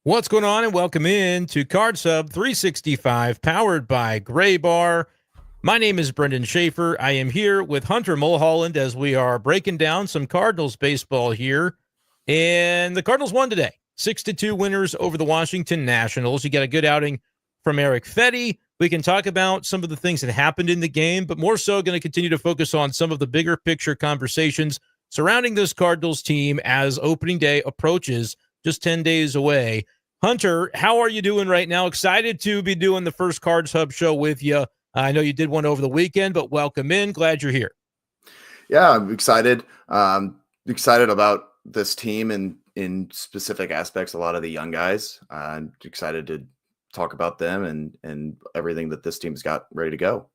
What's going on, and welcome in to Card Sub 365, powered by Gray Bar. My name is Brenden Schaeffer. I am here with Hunter Mullholland as we are breaking down some Cardinals baseball here. And the Cardinals won today, 6-2 winners over the Washington Nationals. You got a good outing from Eric Fetty. We can talk about some of the things that happened in the game, but more so going to continue to focus on some of the bigger picture conversations surrounding this Cardinals team as opening day approaches, just 10 days away. Hunter, how are you doing right now? Excited to be doing the first Cards Hub show with you. I know you did one over the weekend, but welcome in. Glad you're here. Yeah, I'm excited. Excited about this team and in specific aspects, a lot of the young guys. I'm excited to talk about them and everything that this team's got ready to go.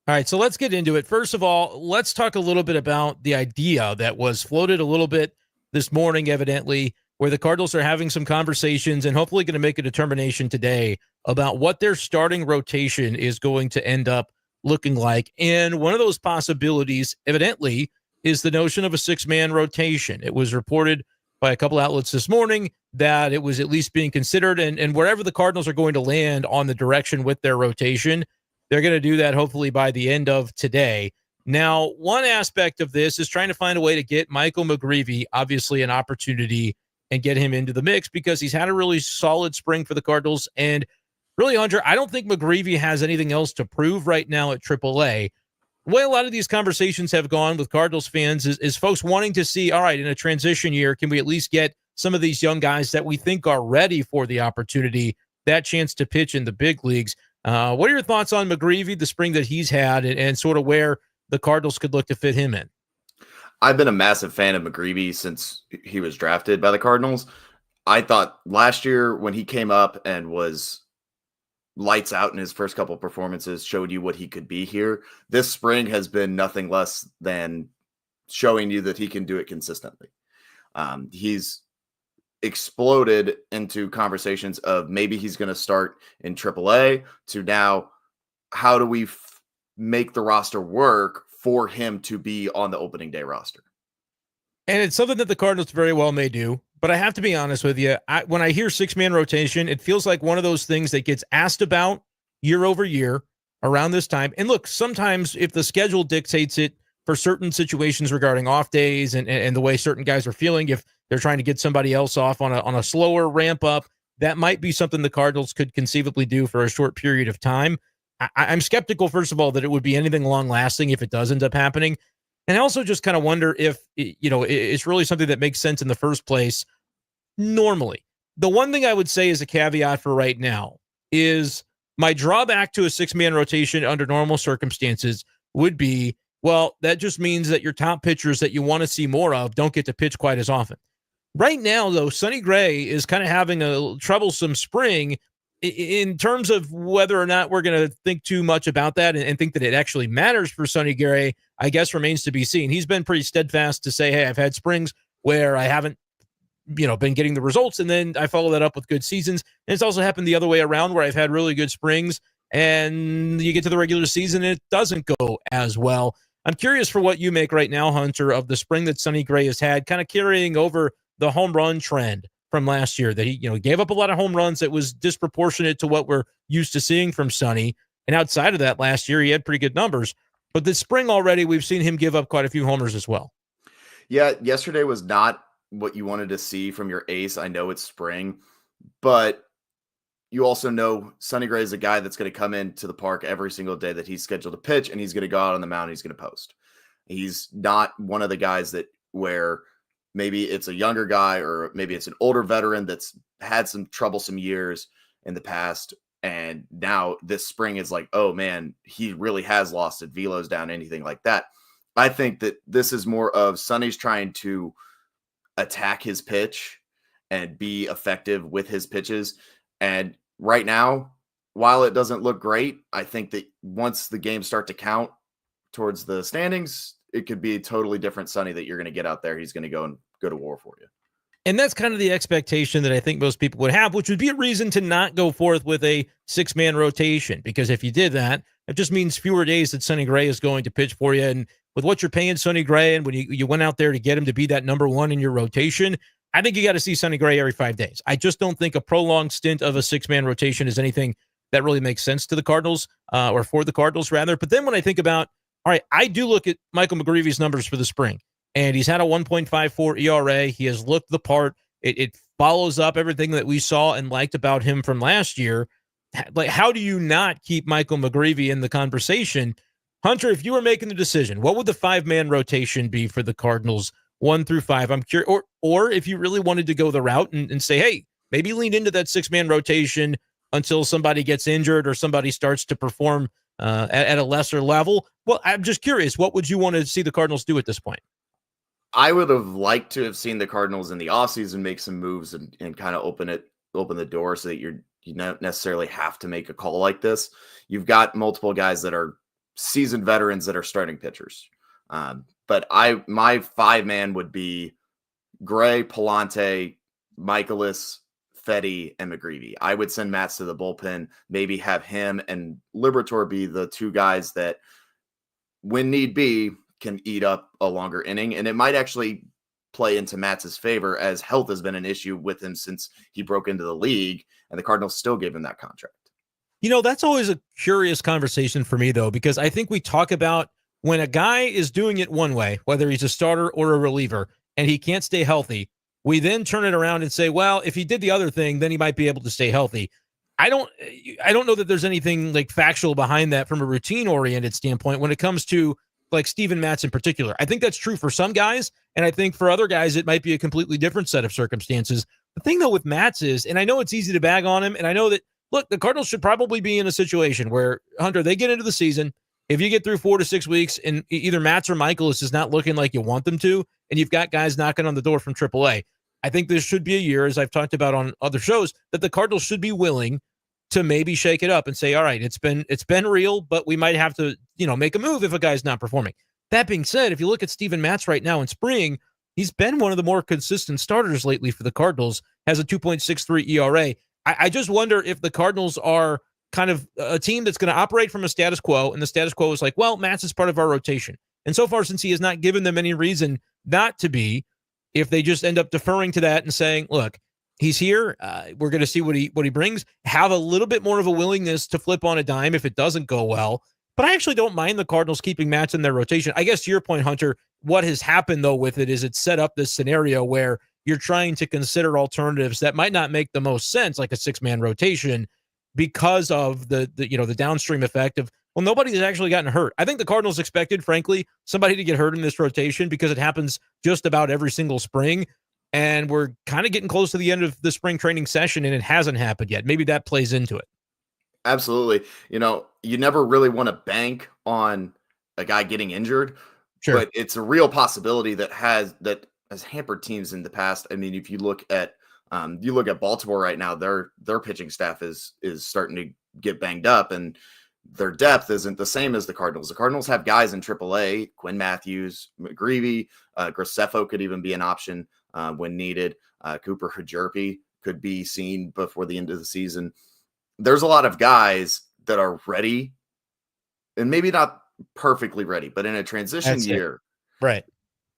All right, so let's get into it. First of all, let's talk a little bit about the idea that was floated a little bit this morning, evidently, where the Cardinals are having some conversations and hopefully going to make a determination today about what their starting rotation is going to end up looking like. And one of those possibilities, evidently, is the notion of a six-man rotation. It was reported by a couple outlets this morning that it was at least being considered, and wherever the Cardinals are going to land on the direction with their rotation, they're going to do that hopefully by the end of today. Now, one aspect of this is trying to find a way to get Michael McGreevy, obviously, an opportunity and get him into the mix because he's had a really solid spring for the Cardinals. And really, Hunter, I don't think McGreevy has anything else to prove right now at AAA. The way a lot of these conversations have gone with Cardinals fans is folks wanting to see, all right, in a transition year, can we at least get some of these young guys that we think are ready for the opportunity, that chance to pitch in the big leagues? What are your thoughts on McGreevy, the spring that he's had, and sort of where the Cardinals could look to fit him in? I've been a massive fan of McGreevy since he was drafted by the Cardinals. I thought last year when he came up and was lights out in his first couple of performances, showed you what he could be here. This spring has been nothing less than showing you that he can do it consistently. He's exploded into conversations of maybe he's going to start in AAA to now, how do we make the roster work for him to be on the opening day roster? And it's something that the Cardinals very well may do. But I have to be honest with you, when I hear six-man rotation, it feels like one of those things that gets asked about year over year around this time. And look, sometimes if the schedule dictates it for certain situations regarding off days and the way certain guys are feeling, if they're trying to get somebody else off on a slower ramp up, that might be something the Cardinals could conceivably do for a short period of time. I'm skeptical, first of all, that it would be anything long-lasting if it does end up happening. And I also just kind of wonder if, it's really something that makes sense in the first place normally. The one thing I would say as a caveat for right now is my drawback to a six-man rotation under normal circumstances would be, well, that just means that your top pitchers that you want to see more of don't get to pitch quite as often. Right now, though, Sonny Gray is kind of having a troublesome spring in terms of whether or not we're going to think too much about that and think that it actually matters for Sonny Gray, I guess remains to be seen. He's been pretty steadfast to say, hey, I've had springs where I haven't, been getting the results, and then I follow that up with good seasons. And it's also happened the other way around where I've had really good springs and you get to the regular season and it doesn't go as well. I'm curious for what you make right now, Hunter, of the spring that Sonny Gray has had, kind of carrying over the home run trend from last year, that he gave up a lot of home runs that was disproportionate to what we're used to seeing from Sonny. And outside of that, last year he had pretty good numbers. But this spring already, we've seen him give up quite a few homers as well. Yeah, yesterday was not what you wanted to see from your ace. I know it's spring, but you also know Sonny Gray is a guy that's going to come into the park every single day that he's scheduled to pitch, and he's going to go out on the mound and he's going to post. He's not one of the guys that where maybe it's a younger guy or maybe it's an older veteran that's had some troublesome years in the past. And now this spring is like, oh man, he really has lost it. Velo's down, anything like that. I think that this is more of Sonny's trying to attack his pitch and be effective with his pitches. And right now, while it doesn't look great, I think that once the games start to count towards the standings, it could be a totally different Sonny that you're going to get out there. He's going to go to war for you. And that's kind of the expectation that I think most people would have, which would be a reason to not go forth with a six-man rotation. Because if you did that, it just means fewer days that Sonny Gray is going to pitch for you. And with what you're paying Sonny Gray, and when you went out there to get him to be that number one in your rotation, I think you got to see Sonny Gray every 5 days. I just don't think a prolonged stint of a 6-man rotation is anything that really makes sense to the Cardinals, or for the Cardinals, rather. But then when I think about, all right, I do look at Michael McGreevy's numbers for the spring, and he's had a 1.54 ERA. He has looked the part. It follows up everything that we saw and liked about him from last year. Like, how do you not keep Michael McGreevy in the conversation? Hunter, if you were making the decision, what would the 5-man rotation be for the Cardinals 1 through 5? I'm curious, or if you really wanted to go the route and say, hey, maybe lean into that 6-man rotation until somebody gets injured or somebody starts to perform at a lesser level. Well, I'm just curious, what would you want to see the Cardinals do at this point? I would have liked to have seen the Cardinals in the offseason make some moves and kind of open the door so that you don't necessarily have to make a call like this. You've got multiple guys that are seasoned veterans that are starting pitchers. But my 5-man would be Gray, Palante, Michaelis, Fetty, and McGreevy. I would send Matz to the bullpen, maybe have him and Liberatore be the two guys that, when need be, can eat up a longer inning. And it might actually play into Matz's favor, as health has been an issue with him since he broke into the league, and the Cardinals still gave him that contract. That's always a curious conversation for me, though, because I think we talk about when a guy is doing it one way, whether he's a starter or a reliever, and he can't stay healthy, we then turn it around and say, well, if he did the other thing, then he might be able to stay healthy. I don't know that there's anything like factual behind that from a routine-oriented standpoint when it comes to like Steven Matz in particular. I think that's true for some guys, and I think for other guys, it might be a completely different set of circumstances. The thing, though, with Matz is, and I know it's easy to bag on him, and I know that, look, the Cardinals should probably be in a situation where, Hunter, they get into the season. If you get through 4 to 6 weeks and either Matz or Michaelis is not looking like you want them to, and you've got guys knocking on the door from AAA, I think this should be a year, as I've talked about on other shows, that the Cardinals should be willing to maybe shake it up and say, all right, it's been real, but we might have to, make a move if a guy's not performing. That being said, if you look at Steven Matz right now in spring, he's been one of the more consistent starters lately for the Cardinals, has a 2.63 ERA. I just wonder if the Cardinals are kind of a team that's going to operate from a status quo, and the status quo is like, well, Matz is part of our rotation. And so far, since he has not given them any reason not to be, if they just end up deferring to that and saying, look, he's here, we're going to see what he brings, have a little bit more of a willingness to flip on a dime if it doesn't go well. But I actually don't mind the Cardinals keeping Matz in their rotation. I guess to your point, Hunter, what has happened, though, with it is it's set up this scenario where you're trying to consider alternatives that might not make the most sense, like a 6-man rotation, because of the downstream effect of, well, nobody's actually gotten hurt. I think the Cardinals expected, frankly, somebody to get hurt in this rotation because it happens just about every single spring. And we're kind of getting close to the end of the spring training session, and it hasn't happened yet. Maybe that plays into it. Absolutely. You never really want to bank on a guy getting injured, Sure. But it's a real possibility that has hampered teams in the past. I mean, if you look at Baltimore right now, their pitching staff is starting to get banged up, and their depth isn't the same as the Cardinals. The Cardinals have guys in AAA, Quinn Matthews, McGreevy, Graceffo could even be an option when needed. Cooper Hjerpe could be seen before the end of the season. There's a lot of guys that are ready, and maybe not perfectly ready, but in a transition year, right?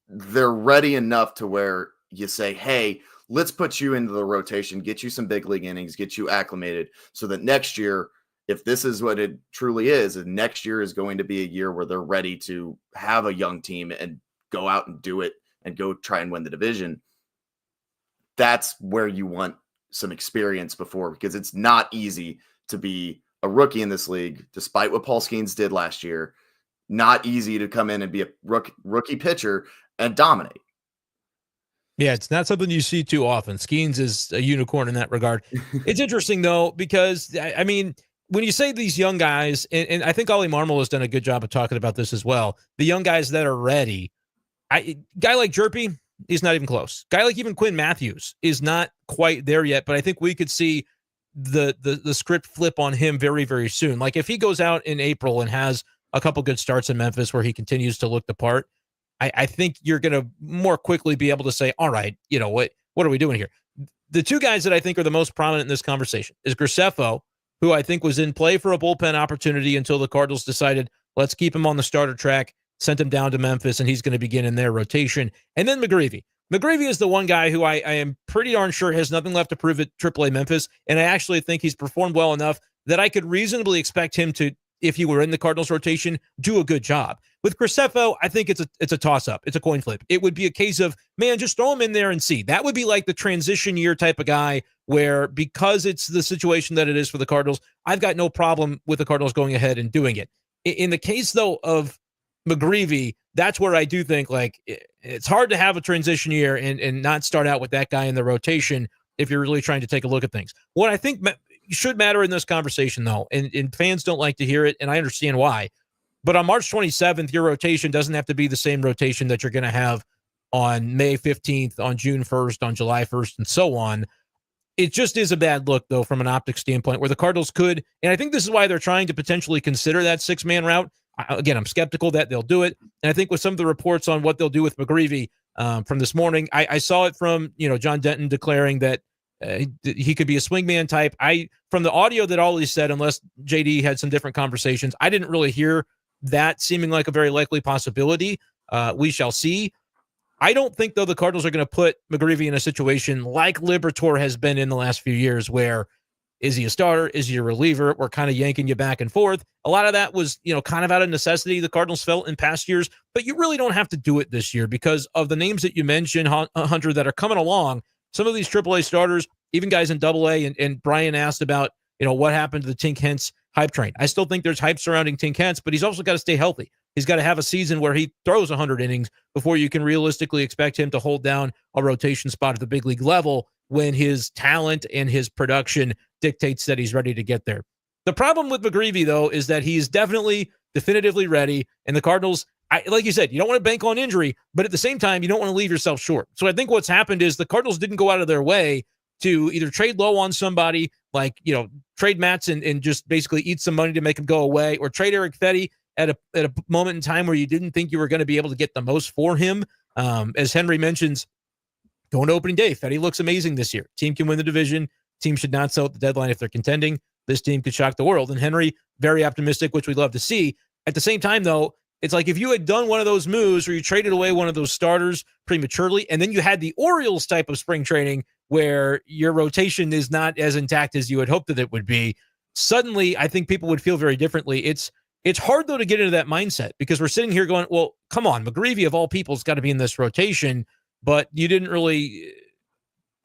They're ready enough to where you say, hey, let's put you into the rotation, get you some big league innings, get you acclimated, so that next year, if this is what it truly is, and next year is going to be a year where they're ready to have a young team and go out and do it and go try and win the division. That's where you want some experience before, because it's not easy to be a rookie in this league, despite what Paul Skeens did last year. Not easy to come in and be a rookie pitcher and dominate. Yeah, it's not something you see too often. Skeens is a unicorn in that regard. It's interesting, though, because, I mean, when you say these young guys, and I think Ollie Marmol has done a good job of talking about this as well, the young guys that are ready, guy like Hjerpe, he's not even close. Guy like even Quinn Matthews is not quite there yet, but I think we could see the script flip on him very, very soon. Like if he goes out in April and has a couple good starts in Memphis where he continues to look the part, I think you're going to more quickly be able to say, all right, what are we doing here? The two guys that I think are the most prominent in this conversation is Graceffo, who I think was in play for a bullpen opportunity until the Cardinals decided, let's keep him on the starter track, sent him down to Memphis, and he's going to begin in their rotation. And then McGreevy, McGreevy is the one guy who I am pretty darn sure has nothing left to prove at AAA Memphis, and I actually think he's performed well enough that I could reasonably expect him to, if he were in the Cardinals rotation, do a good job. With Crisefo, I think it's a toss-up. It's a coin flip. It would be a case of, man, just throw him in there and see. That would be like the transition year type of guy where, because it's the situation that it is for the Cardinals, I've got no problem with the Cardinals going ahead and doing it. In the case, though, of McGreevy, that's where I do think, like, it's hard to have a transition year and not start out with that guy in the rotation if you're really trying to take a look at things. What I think should matter in this conversation, though, and fans don't like to hear it, and I understand why, but on March 27th, your rotation doesn't have to be the same rotation that you're going to have on May 15th, on June 1st, on July 1st, and so on. It just is a bad look, though, from an optics standpoint, where the Cardinals could, and I think this is why they're trying to potentially consider that six-man route. Again, I'm skeptical that they'll do it. And I think with some of the reports on what they'll do with McGreevy from this morning, I saw it from, John Denton declaring that he could be a swingman type. From the audio that Ollie said, unless JD had some different conversations, I didn't really hear that seeming like a very likely possibility. We shall see. I don't think, though, the Cardinals are going to put McGreevy in a situation like Liberatore has been in the last few years, where is he a starter? Is he a reliever? We're kind of yanking you back and forth. A lot of that was, kind of out of necessity the Cardinals felt in past years, but you really don't have to do it this year because of the names that you mentioned, Hunter, that are coming along. Some of these AAA starters, even guys in AA, and Brian asked about, what happened to the Tink Hence hype train. I still think there's hype surrounding Tink Hence, but he's also got to stay healthy. He's got to have a season where he throws 100 innings before you can realistically expect him to hold down a rotation spot at the big league level when his talent and his production dictates that he's ready to get there. The problem with McGreevy, though, is that he's definitively ready, and the Cardinals, like you said, you don't want to bank on injury, but at the same time, you don't want to leave yourself short. So I think what's happened is the Cardinals didn't go out of their way to either trade low on somebody, like, trade Matz and just basically eat some money to make him go away, or trade Eric Fetty at a moment in time where you didn't think you were going to be able to get the most for him. As Henry mentions, going to opening day, Fetty looks amazing this year. Team can win the division. Team should not sell at the deadline if they're contending. This team could shock the world. And Henry, very optimistic, which we'd love to see. At the same time, though, it's like if you had done one of those moves where you traded away one of those starters prematurely, and then you had the Orioles type of spring training where your rotation is not as intact as you had hoped that it would be, suddenly I think people would feel very differently. It's hard, though, to get into that mindset because we're sitting here going, well, come on, McGreevy of all people has got to be in this rotation, but you didn't really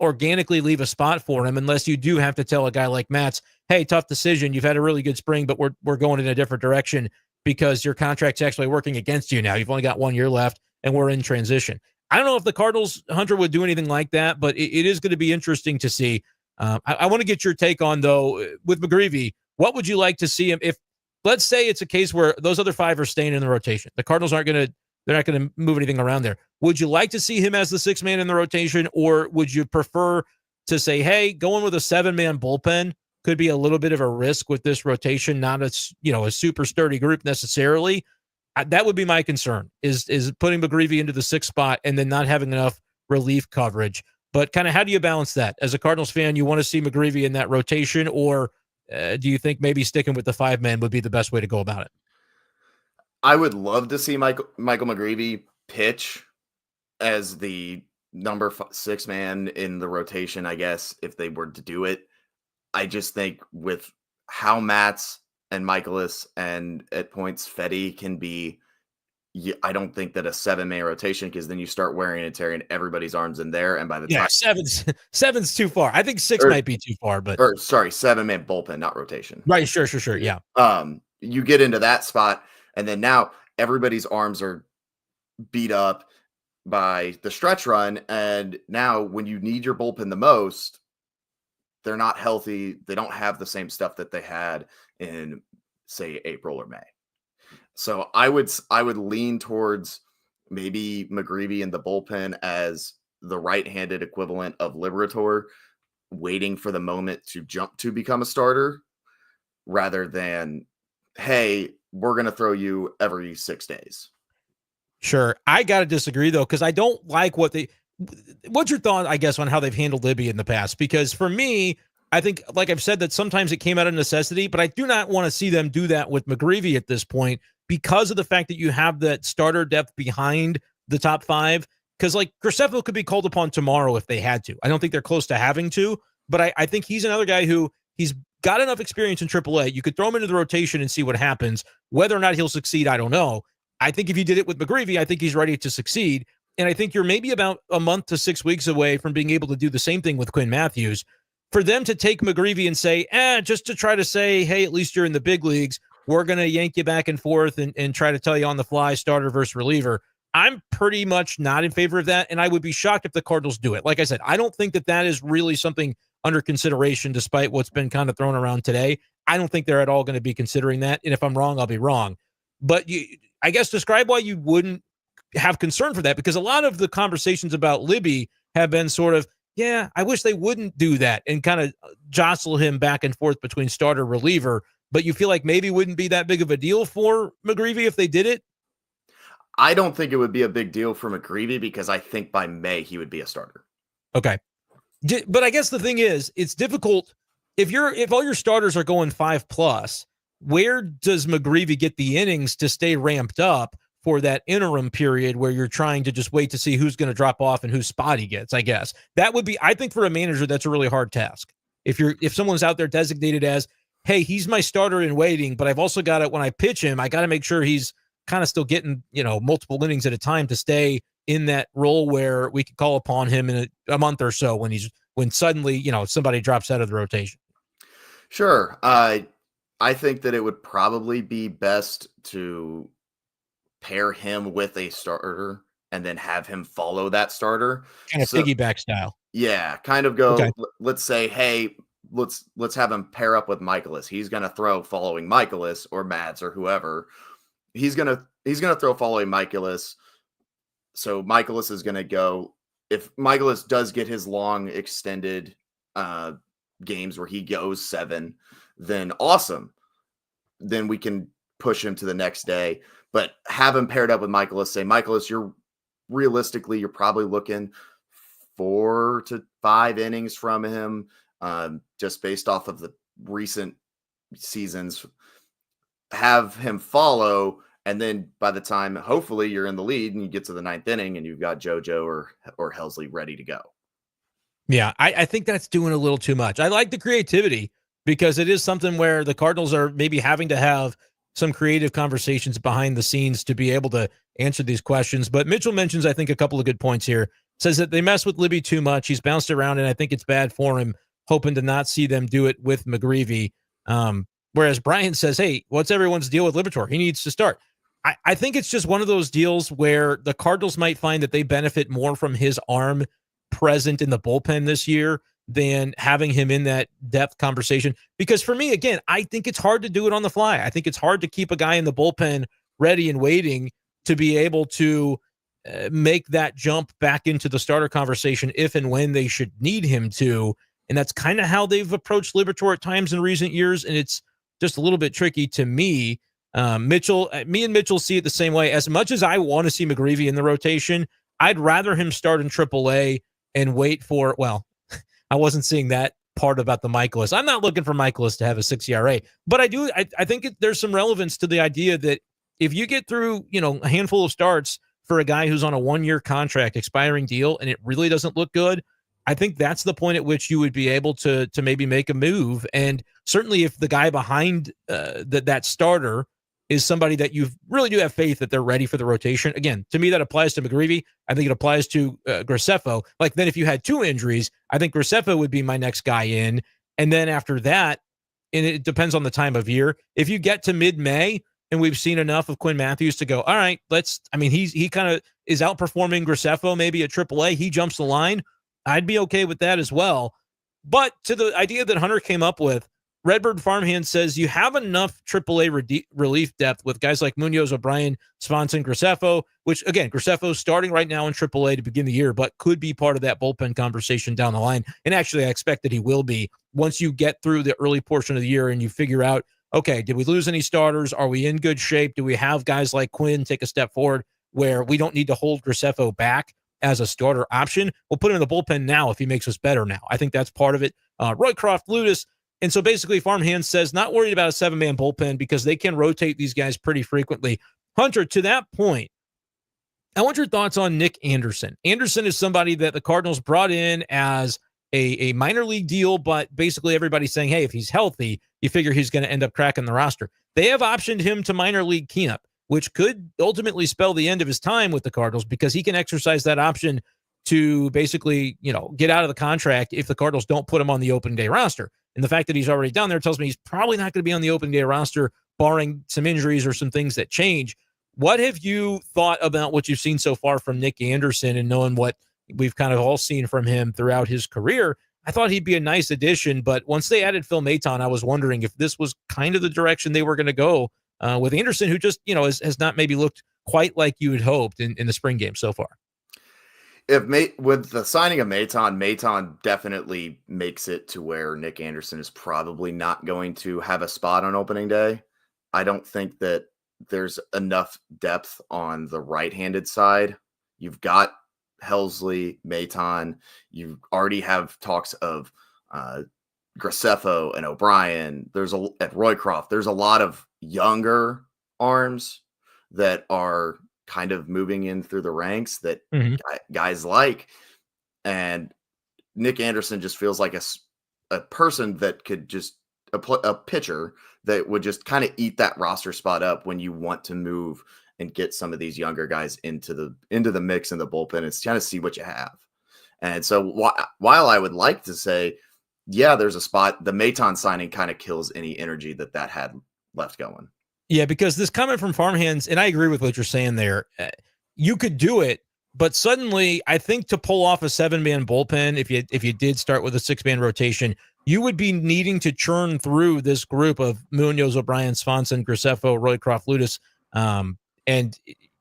organically leave a spot for him unless you do have to tell a guy like Matz, hey, tough decision. You've had a really good spring, but we're going in a different direction because your contract's actually working against you now. You've only got 1 year left, and we're in transition. I don't know if the Cardinals, Hunter, would do anything like that, but it is going to be interesting to see. I want to get your take on, though, with McGreevy, what would you like to see him if, let's say it's a case where those other five are staying in the rotation. The Cardinals they're not going to move anything around there. Would you like to see him as the sixth man in the rotation, or would you prefer to say, hey, going with a 7-man bullpen could be a little bit of a risk with this rotation, not a super sturdy group necessarily? That would be my concern, is putting McGreevy into the sixth spot and then not having enough relief coverage. But kind of how do you balance that? As a Cardinals fan, you want to see McGreevy in that rotation, or do you think maybe sticking with the 5-man would be the best way to go about it? I would love to see Michael McGreevy pitch as the number 6 man in the rotation, I guess, if they were to do it. I just think with how Matz and Michaelis and at points Fetty can be, I don't think that a 7-man rotation, because then you start wearing and tearing everybody's arms in there. And by the time seven's too far. I think 6 might be too far, but 7-man bullpen, not rotation. Right. Sure. Yeah. You get into that spot, and then now everybody's arms are beat up by the stretch run. And now when you need your bullpen the most, they're not healthy. They don't have the same stuff that they had in, say, April or May. So I would lean towards maybe McGreevy in the bullpen as the right-handed equivalent of Liberatore, waiting for the moment to jump to become a starter, rather than, hey, we're going to throw you every 6 days. Sure. I got to disagree, though, because I don't like what's your thought, I guess, on how they've handled Libby in the past? Because for me, I think, like I've said, that sometimes it came out of necessity, but I do not want to see them do that with McGreevy at this point because of the fact that you have that starter depth behind the top 5. Because like Graceffo could be called upon tomorrow if they had to. I don't think they're close to having to, but I think he's another guy who he's got enough experience in AAA. You could throw him into the rotation and see what happens. Whether or not he'll succeed, I don't know. I think if you did it with McGreevy, I think he's ready to succeed. And I think you're maybe about a month to 6 weeks away from being able to do the same thing with Quinn Matthews. For them to take McGreevy and say, just to try to say, hey, at least you're in the big leagues, we're going to yank you back and forth and try to tell you on the fly, starter versus reliever. I'm pretty much not in favor of that, and I would be shocked if the Cardinals do it. Like I said, I don't think that is really something under consideration, despite what's been kind of thrown around today. I don't think they're at all going to be considering that, and if I'm wrong, I'll be wrong. But I guess describe why you wouldn't have concern for that, because a lot of the conversations about Libby have been sort of, yeah, I wish they wouldn't do that and kind of jostle him back and forth between starter reliever, but you feel like maybe it wouldn't be that big of a deal for McGreevy if they did it? I don't think it would be a big deal for McGreevy because I think by May he would be a starter. Okay. But I guess the thing is, it's difficult if all your starters are going 5+, where does McGreevy get the innings to stay ramped up for that interim period where you're trying to just wait to see who's going to drop off and whose spot he gets? I guess that would be, I think for a manager, that's a really hard task. If someone's out there designated as, hey, he's my starter in waiting, but I've also got it when I pitch him, I got to make sure he's kind of still getting, multiple innings at a time to stay in that role where we could call upon him in a month or so when suddenly, somebody drops out of the rotation. Sure. I think that it would probably be best to pair him with a starter and then have him follow that starter. Kind of piggyback style. Yeah. Kind of go, okay. Let's say, hey, let's have him pair up with Michaelis. He's going to throw following Michaelis or Mads or whoever. He's gonna throw following Michaelis. So Michaelis is gonna go. If Michaelis does get his long extended games where he goes 7, then awesome. Then we can push him to the next day. But have him paired up with Michaelis. Say, Michaelis, you're probably looking 4 to 5 innings from him, just based off of the recent seasons. Have him follow, and then by the time hopefully you're in the lead and you get to the 9th inning and you've got JoJo or Helsley ready to go. Yeah, I think that's doing a little too much. I like the creativity because it is something where the Cardinals are maybe having to have some creative conversations behind the scenes to be able to answer these questions. But Mitchell mentions, I think, a couple of good points here. Says that they mess with Libby too much. He's bounced around, and I think it's bad for him, hoping to not see them do it with McGreevy. Whereas Brian says, hey, what's everyone's deal with Liberatore? He needs to start. I think it's just one of those deals where the Cardinals might find that they benefit more from his arm present in the bullpen this year than having him in that depth conversation. Because for me, again, I think it's hard to do it on the fly. I think it's hard to keep a guy in the bullpen ready and waiting to be able to make that jump back into the starter conversation if and when they should need him to. And that's kind of how they've approached Liberatore at times in recent years. And it's just a little bit tricky to me. Me and Mitchell see it the same way. As much as I want to see McGreevy in the rotation, I'd rather him start in AAA and wait for, I wasn't seeing that part about the Michaelis. I'm not looking for Michaelis to have a 6 ERA, but I think there's some relevance to the idea that if you get through, a handful of starts for a guy who's on a 1-year contract, expiring deal, and it really doesn't look good, I think that's the point at which you would be able to maybe make a move. And certainly if the guy behind that starter is somebody that you really do have faith that they're ready for the rotation. Again, to me, that applies to McGreevy. I think it applies to Graceffo. Like then if you had 2 injuries, I think Graceffo would be my next guy in. And then after that, and it depends on the time of year, if you get to mid-May and we've seen enough of Quinn Matthews to go, all right, he kind of is outperforming Graceffo maybe at AAA. He jumps the line. I'd be okay with that as well. But to the idea that Hunter came up with, Redbird Farmhand says you have enough AAA relief depth with guys like Munoz, O'Brien, Swanson, Graceffo, which, again, Graceffo starting right now in AAA to begin the year, but could be part of that bullpen conversation down the line. And actually, I expect that he will be once you get through the early portion of the year and you figure out, okay, did we lose any starters? Are we in good shape? Do we have guys like Quinn take a step forward where we don't need to hold Graceffo back as a starter option? We'll put him in the bullpen now if he makes us better now. I think that's part of it. Roycroft, Ludus. And so basically Farmhand says not worried about a 7-man bullpen because they can rotate these guys pretty frequently. Hunter, to that point, I want your thoughts on Nick Anderson. Anderson is somebody that the Cardinals brought in as a minor league deal, but basically everybody's saying, hey, if he's healthy, you figure he's going to end up cracking the roster. They have optioned him to minor league camp, which could ultimately spell the end of his time with the Cardinals because he can exercise that option to basically, get out of the contract if the Cardinals don't put him on the opening day roster. And the fact that he's already down there tells me he's probably not going to be on the opening day roster, barring some injuries or some things that change. What have you thought about what you've seen so far from Nick Anderson and knowing what we've kind of all seen from him throughout his career? I thought he'd be a nice addition, but once they added Phil Maton, I was wondering if this was kind of the direction they were going to go with Anderson, who just, has not maybe looked quite like you had hoped in the spring game so far. With the signing of Maton definitely makes it to where Nick Anderson is probably not going to have a spot on opening day. I don't think that there's enough depth on the right-handed side. You've got Helsley, Maton. You already have talks of Graceffo and O'Brien. At Roycroft. There's a lot of younger arms that are kind of moving in through the ranks that guys like. And Nick Anderson just feels like a person that could just a pitcher that would just kind of eat that roster spot up when you want to move and get some of these younger guys into the mix in the bullpen. It's kind of see what you have. And so while I would like to say, yeah, there's a spot, the Maton signing kind of kills any energy that had left going. Yeah, because this comment from Farmhands, and I agree with what you're saying there, you could do it, but suddenly I think to pull off a 7-man bullpen, if you did start with a 6-man rotation, you would be needing to churn through this group of Munoz, O'Brien, Swanson, Graceffo, Roycroft, Ludus, and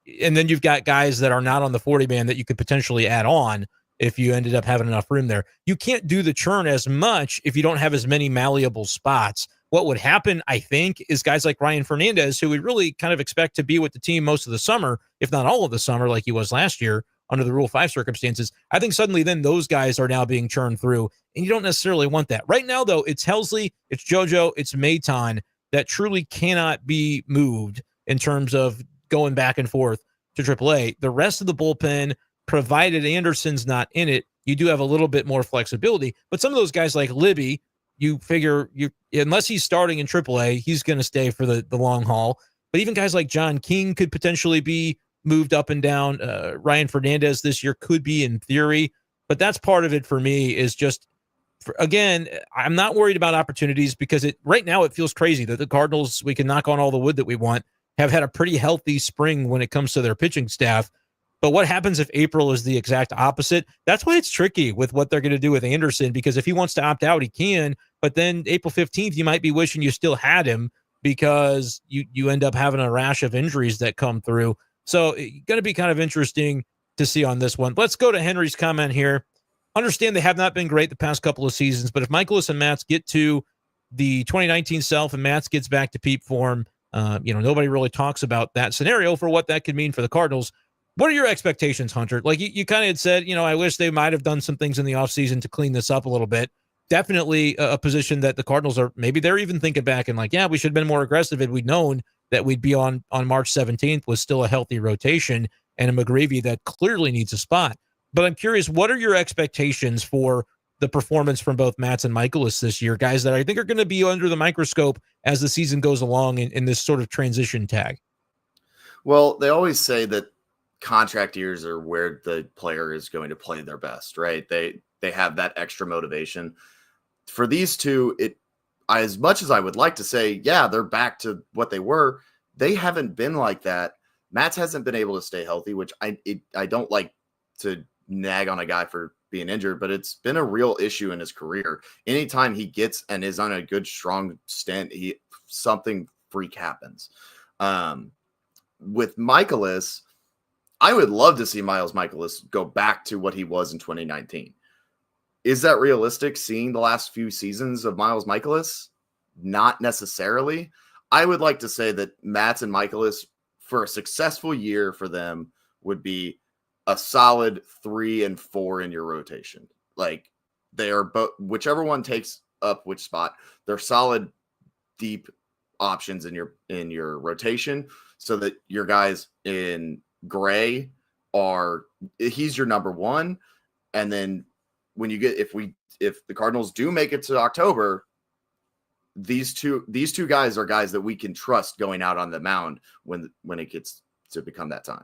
then you've got guys that are not on the 40-man that you could potentially add on if you ended up having enough room there. You can't do the churn as much if you don't have as many malleable spots. What would happen, I think, is guys like Ryan Fernandez, who we really kind of expect to be with the team most of the summer, if not all of the summer, like he was last year under the Rule 5 circumstances. I think suddenly then those guys are now being churned through, and you don't necessarily want that. Right now, though, it's Helsley, it's JoJo, it's Maton that truly cannot be moved in terms of going back and forth to AAA. The rest of the bullpen, provided Anderson's not in it, you do have a little bit more flexibility. But some of those guys like Libby, you figure unless he's starting in AAA, he's going to stay for the long haul. But even guys like John King could potentially be moved up and down. Ryan Fernandez this year could be in theory, but that's part of it for me is just, again, I'm not worried about opportunities because right now it feels crazy that the Cardinals, we can knock on all the wood that we want, have had a pretty healthy spring when it comes to their pitching staff. But what happens if April is the exact opposite? That's why it's tricky with what they're going to do with Anderson, because if he wants to opt out, he can. But then April 15th, you might be wishing you still had him because you end up having a rash of injuries that come through. So it's going to be kind of interesting to see on this one. Let's go to Henry's comment here. Understand they have not been great the past couple of seasons, but if Michaelis and Matz get to the 2019 self and Matz gets back to peak form, nobody really talks about that scenario for what that could mean for the Cardinals. What are your expectations, Hunter? Like you kind of had said, I wish they might have done some things in the offseason to clean this up a little bit. Definitely a position that the Cardinals are, maybe they're even thinking back and like, yeah, we should have been more aggressive had we known that we'd be on March 17th with still a healthy rotation and a McGreevy that clearly needs a spot. But I'm curious, what are your expectations for the performance from both Matz and Michaelis this year, guys that I think are going to be under the microscope as the season goes along in this sort of transition tag? Well, they always say that contract years are where the player is going to play their best, right? They have that extra motivation. For these two, as much as I would like to say, yeah, they're back to what they were, they haven't been like that. Matz hasn't been able to stay healthy, which I don't like to nag on a guy for being injured, but it's been a real issue in his career. Anytime he gets and is on a good, strong stint, something freak happens. With Michaelis, I would love to see Miles Michaelis go back to what he was in 2019. Is that realistic, seeing the last few seasons of Miles Michaelis? Not necessarily. I would like to say that Matz and Michaelis, for a successful year for them, would be a solid 3 and 4 in your rotation. Like, they are both, whichever one takes up which spot, they're solid, deep options in your rotation, so that your guys in Gray he's your number one. And then when you get, if the Cardinals do make it to October, these two guys are guys that we can trust going out on the mound when it gets to become that time.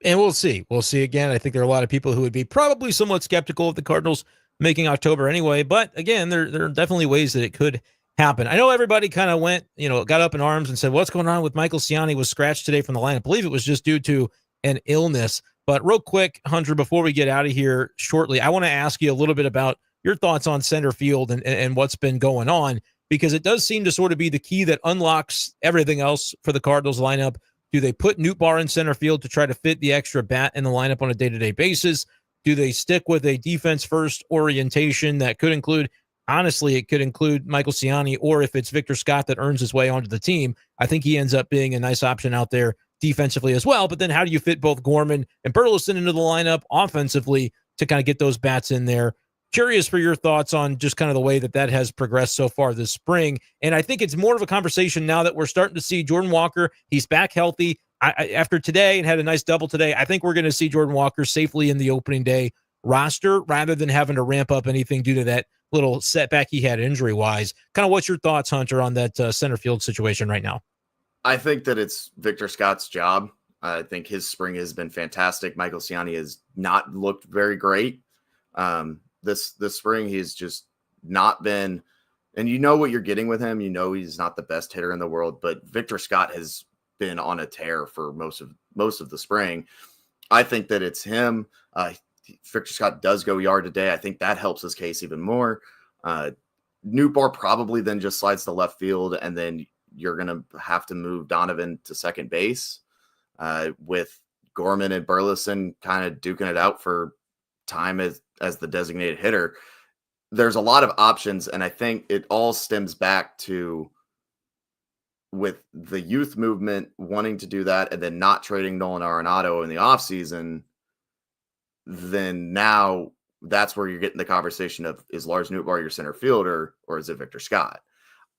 And we'll see. We'll see again. I think there are a lot of people who would be probably somewhat skeptical of the Cardinals making October anyway. But again, there are definitely ways that it could happen. I know everybody kind of went, got up in arms and said, what's going on with Michael Ciani? Was scratched today from the lineup. I believe it was just due to an illness. But real quick, Hunter, before we get out of here shortly, I want to ask you a little bit about your thoughts on center field and what's been going on, because it does seem to sort of be the key that unlocks everything else for the Cardinals lineup. Do they put Nootbaar in center field to try to fit the extra bat in the lineup on a day-to-day basis? Do they stick with a defense-first orientation that could include, honestly, it could include Michael Ciani, or if it's Victor Scott that earns his way onto the team, I think he ends up being a nice option out there defensively as well. But then how do you fit both Gorman and Burleson into the lineup offensively to kind of get those bats in there? Curious for your thoughts on just kind of the way that has progressed so far this spring. And I think it's more of a conversation now that we're starting to see Jordan Walker. He's back healthy. After today and had a nice double today, I think we're going to see Jordan Walker safely in the opening day roster rather than having to ramp up anything due to that little setback he had injury-wise. Kind of what's your thoughts, Hunter, on that center field situation right now? I think that it's Victor Scott's job. I think his spring has been fantastic. Michael Ciani has not looked very great. This spring, he's just not been, and you know what you're getting with him. You know he's not the best hitter in the world, but Victor Scott has been on a tear for most of the spring. I think that it's him. Victor Scott does go yard today. I think that helps his case even more. Nootbaar probably then just slides to left field, and then you're going to have to move Donovan to second base with Gorman and Burleson kind of duking it out for time as the designated hitter. There's a lot of options, and I think it all stems back to, with the youth movement wanting to do that and then not trading Nolan Arenado in the offseason, then now that's where you're getting the conversation of, is Lars Nootbaar your center fielder or is it Victor Scott?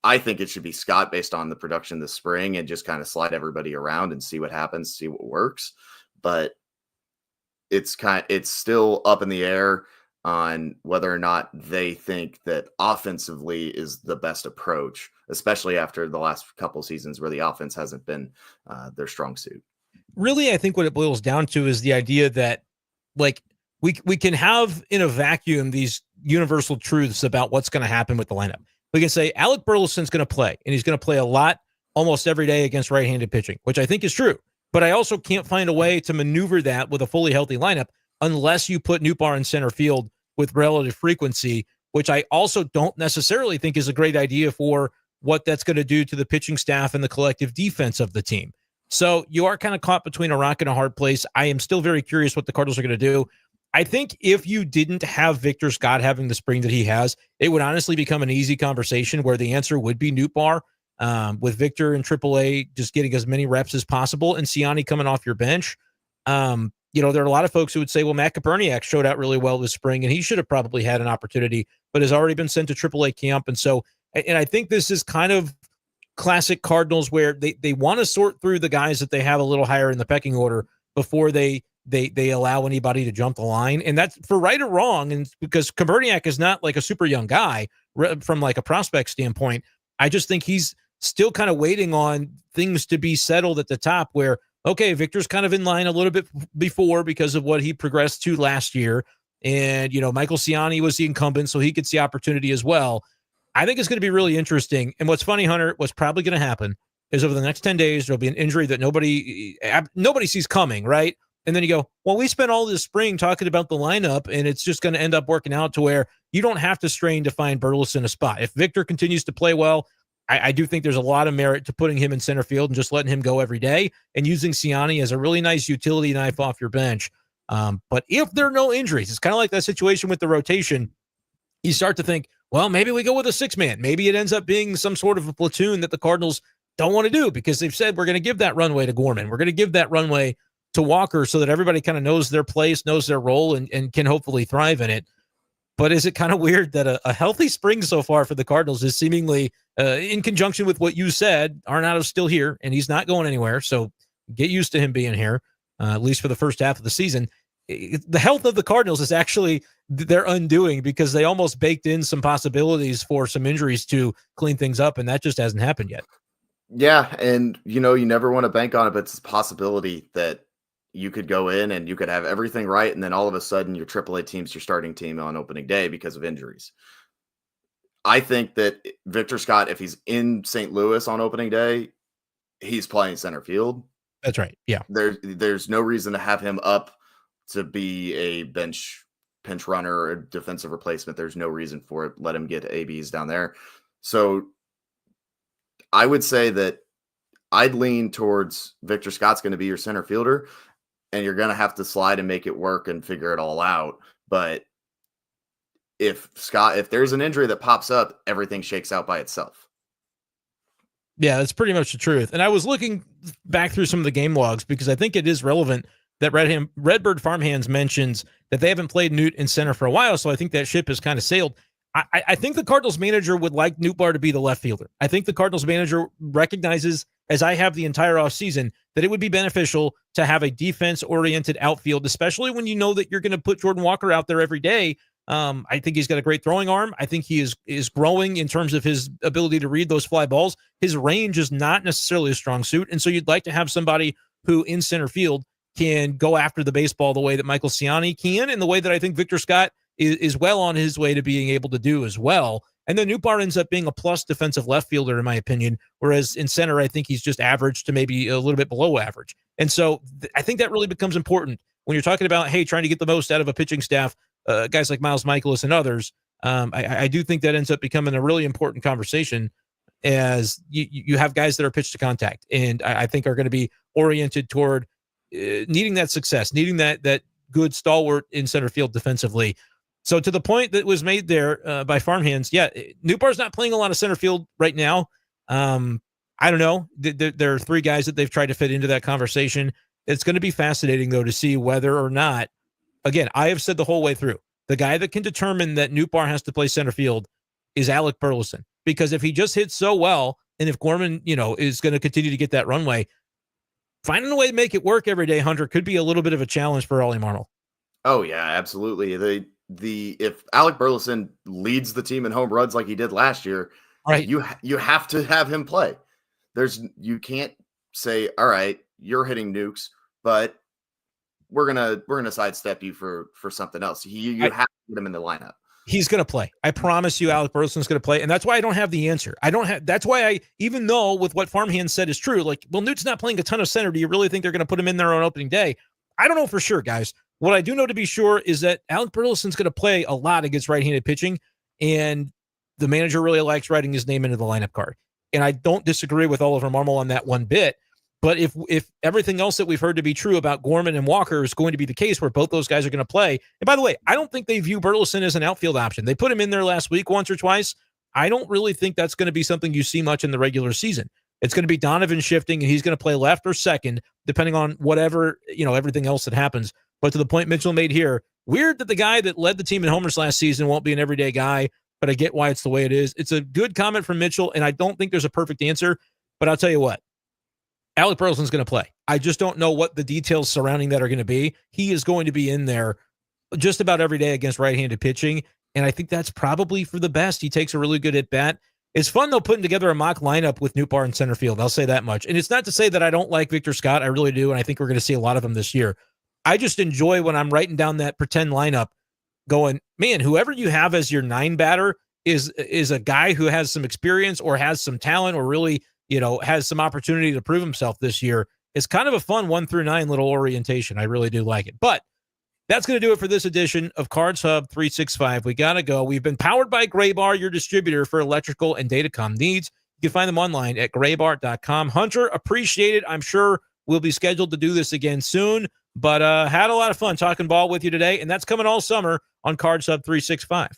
I think it should be Scott based on the production this spring and just kind of slide everybody around and see what happens, see what works. But it's still up in the air on whether or not they think that offensively is the best approach, especially after the last couple of seasons where the offense hasn't been their strong suit. Really, I think what it boils down to is the idea that, like, we can have in a vacuum these universal truths about what's going to happen with the lineup. We can say Alec Burleson's going to play, and he's going to play a lot almost every day against right-handed pitching, which I think is true. But I also can't find a way to maneuver that with a fully healthy lineup unless you put Nootbaar in center field with relative frequency, which I also don't necessarily think is a great idea for what that's going to do to the pitching staff and the collective defense of the team. So you are kind of caught between a rock and a hard place. I am still very curious what the Cardinals are going to do. I think if you didn't have Victor Scott having the spring that he has, it would honestly become an easy conversation where the answer would be Nootbaar, with Victor in AAA just getting as many reps as possible and Ciani coming off your bench. There are a lot of folks who would say, well, Matt Koperniak showed out really well this spring and he should have probably had an opportunity, but has already been sent to AAA camp. And so, and I think this is kind of classic Cardinals where they want to sort through the guys that they have a little higher in the pecking order before they allow anybody to jump the line. And that's for right or wrong. And because Koperniak is not like a super young guy from like a prospect standpoint, I just think he's still kind of waiting on things to be settled at the top where, okay, Victor's kind of in line a little bit before because of what he progressed to last year. And, Michael Ciani was the incumbent, so he gets the opportunity as well. I think it's going to be really interesting. And what's funny, Hunter, what's probably going to happen is over the next 10 days, there'll be an injury that nobody sees coming, right? And then you go, well, we spent all this spring talking about the lineup, and it's just going to end up working out to where you don't have to strain to find Burleson a spot. If Victor continues to play well, I do think there's a lot of merit to putting him in center field and just letting him go every day and using Ciani as a really nice utility knife off your bench. But if there are no injuries, it's kind of like that situation with the rotation. You start to think, well, maybe we go with a 6-man. Maybe it ends up being some sort of a platoon that the Cardinals don't want to do because they've said we're going to give that runway to Gorman. We're going to give that runway to Walker so that everybody kind of knows their place, knows their role, and can hopefully thrive in it. But is it kind of weird that a healthy spring so far for the Cardinals is seemingly in conjunction with what you said, Arenado's still here and he's not going anywhere. So get used to him being here. at least for the first half of the season. The health of the Cardinals is actually their undoing because they almost baked in some possibilities for some injuries to clean things up, and that just hasn't happened yet. Yeah, and you never want to bank on it, but it's a possibility that you could go in and you could have everything right, and then all of a sudden your AAA team's your starting team on opening day because of injuries. I think that Victor Scott, if he's in St. Louis on opening day, he's playing center field. That's right. Yeah. There's no reason to have him up to be a pinch runner or a defensive replacement. There's no reason for it. Let him get ABs down there. So I would say that I'd lean towards Victor Scott's going to be your center fielder, and you're going to have to slide and make it work and figure it all out. But if there's an injury that pops up, everything shakes out by itself. Yeah, that's pretty much the truth. And I was looking back through some of the game logs because I think it is relevant that Redbird Farmhands mentions that they haven't played Newt in center for a while, so I think that ship has kind of sailed. I think the Cardinals manager would like Nootbaar to be the left fielder. I think the Cardinals manager recognizes, as I have the entire offseason, that it would be beneficial to have a defense-oriented outfield, especially when you know that you're going to put Jordan Walker out there every day. I think he's got a great throwing arm. I think he is growing in terms of his ability to read those fly balls. His range is not necessarily a strong suit, and so you'd like to have somebody who in center field can go after the baseball the way that Michael Ciani can, and the way that I think Victor Scott is well on his way to being able to do as well. And then Nootbaar ends up being a plus defensive left fielder, in my opinion, whereas in center, I think he's just average to maybe a little bit below average. And so I think that really becomes important when you're talking about, hey, trying to get the most out of a pitching staff, guys like Miles Michaelis and others. I do think that ends up becoming a really important conversation as you have guys that are pitch to contact, and I think are going to be oriented toward needing that success, needing that good stalwart in center field defensively. So to the point that was made there by Farmhands, yeah, Nootbaar's not playing a lot of center field right now. I don't know. There are three guys that they've tried to fit into that conversation. It's going to be fascinating, though, to see whether or not, again, I have said the whole way through, the guy that can determine that Nootbaar has to play center field is Alec Burleson. Because if he just hits so well, and if Gorman, is going to continue to get that runway, finding a way to make it work every day, Hunter, could be a little bit of a challenge for Ollie Marmol. Oh, yeah, absolutely. If Alec Burleson leads the team in home runs like he did last year, right, you have to have him play. You can't say, all right, you're hitting nukes, but we're gonna sidestep you for something else. You have to get him in the lineup. He's going to play. I promise you, Alec Burleson's going to play. And that's why I don't have the answer. That's why even though with what Farmhands said is true, like, well, Newt's not playing a ton of center. Do you really think they're going to put him in there on opening day? I don't know for sure, guys. What I do know to be sure is that Alec Burleson's going to play a lot against right-handed pitching, and the manager really likes writing his name into the lineup card. And I don't disagree with Oliver Marmol on that one bit. But if everything else that we've heard to be true about Gorman and Walker is going to be the case where both those guys are going to play, and by the way, I don't think they view Burleson as an outfield option. They put him in there last week once or twice. I don't really think that's going to be something you see much in the regular season. It's going to be Donovan shifting, and he's going to play left or second, depending on whatever, everything else that happens. But to the point Mitchell made here, weird that the guy that led the team in homers last season won't be an everyday guy, but I get why it's the way it is. It's a good comment from Mitchell, and I don't think there's a perfect answer, but I'll tell you what. Alec Burleson's going to play. I just don't know what the details surrounding that are going to be. He is going to be in there just about every day against right-handed pitching, and I think that's probably for the best. He takes a really good at-bat. It's fun, though, putting together a mock lineup with Nootbaar in center field. I'll say that much. And it's not to say that I don't like Victor Scott. I really do, and I think we're going to see a lot of him this year. I just enjoy when I'm writing down that pretend lineup going, man, whoever you have as your 9 batter is a guy who has some experience or has some talent or really has some opportunity to prove himself this year. It's kind of a fun 1 through 9 little orientation. I really do like it. But that's going to do it for this edition of Cards Hub 365. We got to go. We've been powered by Graybar, your distributor for electrical and datacom needs. You can find them online at graybar.com. Hunter, appreciate it. I'm sure we'll be scheduled to do this again soon, but had a lot of fun talking ball with you today, and that's coming all summer on Cards Hub 365.